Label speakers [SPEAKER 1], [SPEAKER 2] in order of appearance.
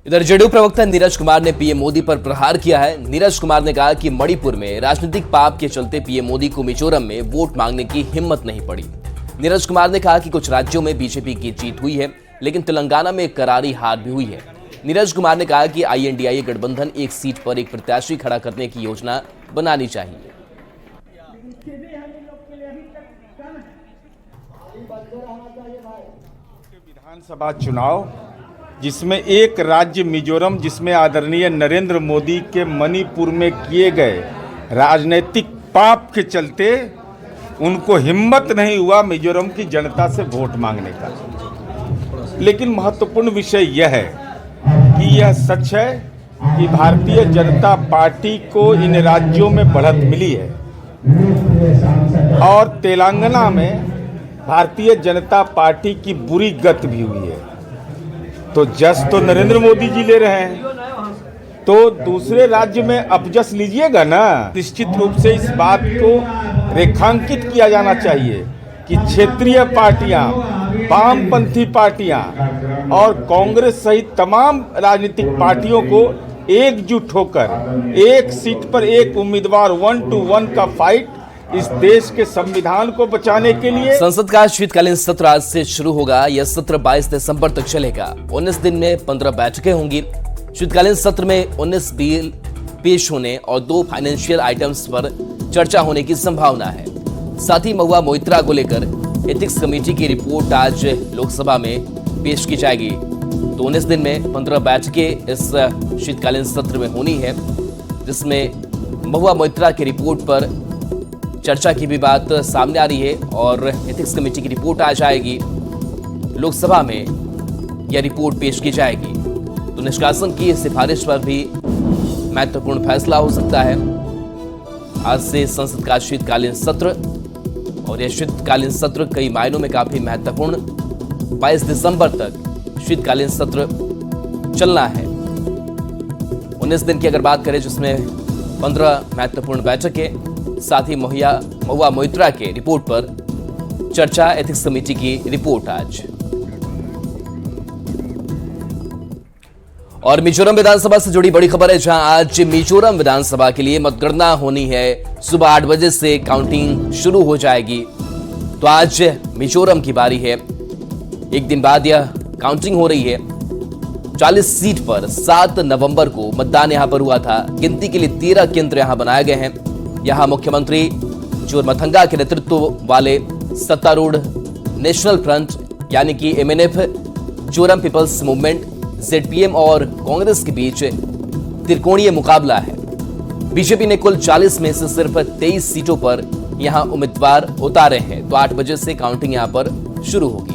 [SPEAKER 1] इधर जेडीयू प्रवक्ता नीरज कुमार ने पीएम मोदी पर प्रहार किया है। नीरज कुमार ने कहा कि मणिपुर में राजनीतिक पाप के चलते पीएम मोदी को मिजोरम में वोट मांगने की हिम्मत नहीं पड़ी। नीरज कुमार ने कहा कि कुछ राज्यों में बीजेपी की जीत हुई है, लेकिन तेलंगाना में करारी हार भी हुई है। नीरज कुमार ने कहा कि INDIA गठबंधन एक सीट पर एक प्रत्याशी खड़ा करने की योजना बनानी चाहिए।
[SPEAKER 2] विधानसभा चुनाव जिसमें एक राज्य मिजोरम, जिसमें आदरणीय नरेंद्र मोदी के मणिपुर में किए गए राजनीतिक पाप के चलते उनको हिम्मत नहीं हुआ मिजोरम की जनता से वोट मांगने का। लेकिन महत्वपूर्ण विषय यह है कि यह सच है कि भारतीय जनता पार्टी को इन राज्यों में बढ़त मिली है और तेलंगाना में भारतीय जनता पार्टी की बुरी गत भी हुई है। तो जस तो नरेंद्र मोदी जी ले रहे हैं, तो दूसरे राज्य में अपजस लीजिएगा ना। निश्चित रूप से इस बात को रेखांकित किया जाना चाहिए कि क्षेत्रीय पार्टियां, वामपंथी पार्टियां और कांग्रेस सहित तमाम राजनीतिक पार्टियों को एकजुट होकर एक सीट पर एक उम्मीदवार 1 to 1 का फाइट इस देश के संविधान को बचाने के लिए।
[SPEAKER 1] संसद का शीतकालीन सत्र आज से शुरू होगा। यह सत्र 22 दिसंबर तक चलेगा। 19 दिन में 15 बैठकें होंगी। शीतकालीन सत्र में 19 बिल पेश होने और 2 फाइनेंशियल आइटम्स पर चर्चा होने की संभावना है। साथ ही महुआ मोइत्रा को लेकर एथिक्स कमेटी की रिपोर्ट आज लोकसभा में पेश की जाएगी। तो 19 दिन में 15 बैठकें इस शीतकालीन सत्र में होनी है, जिसमें महुआ मोइत्रा की रिपोर्ट पर चर्चा की भी बात सामने आ रही है और एथिक्स कमेटी की रिपोर्ट आ जाएगी। लोकसभा में यह रिपोर्ट पेश की जाएगी, तो निष्कासन की सिफारिश पर भी महत्वपूर्ण फैसला हो सकता है। आज से संसद का शीतकालीन सत्र, और यह शीतकालीन सत्र कई मायनों में काफी महत्वपूर्ण 22 दिसंबर तक शीतकालीन सत्र चलना है। 19 दिन की अगर बात करें, जिसमें 15 महत्वपूर्ण बैठकें, साथ ही महुआ मोइत्रा के रिपोर्ट पर चर्चा। एथिक्स कमेटी की रिपोर्ट आज। और मिजोरम विधानसभा से जुड़ी बड़ी खबर है, जहां आज मिजोरम विधानसभा के लिए मतगणना होनी है। सुबह 8 बजे से काउंटिंग शुरू हो जाएगी। तो आज मिजोरम की बारी है। एक दिन बाद यह काउंटिंग हो रही है। 40 सीट पर 7 नवंबर को मतदान यहां पर हुआ था। गिनती के लिए 13 केंद्र यहां बनाए गए हैं। यहां मुख्यमंत्री जोरमथंगा के नेतृत्व वाले सत्तारूढ़ नेशनल फ्रंट यानी कि MNF, Zoram people's movement, ZPM और कांग्रेस के बीच त्रिकोणीय मुकाबला है। बीजेपी ने कुल 40 में से सिर्फ 23 सीटों पर यहां उम्मीदवार उतारे हैं। तो 8 बजे से काउंटिंग यहां पर शुरू होगी।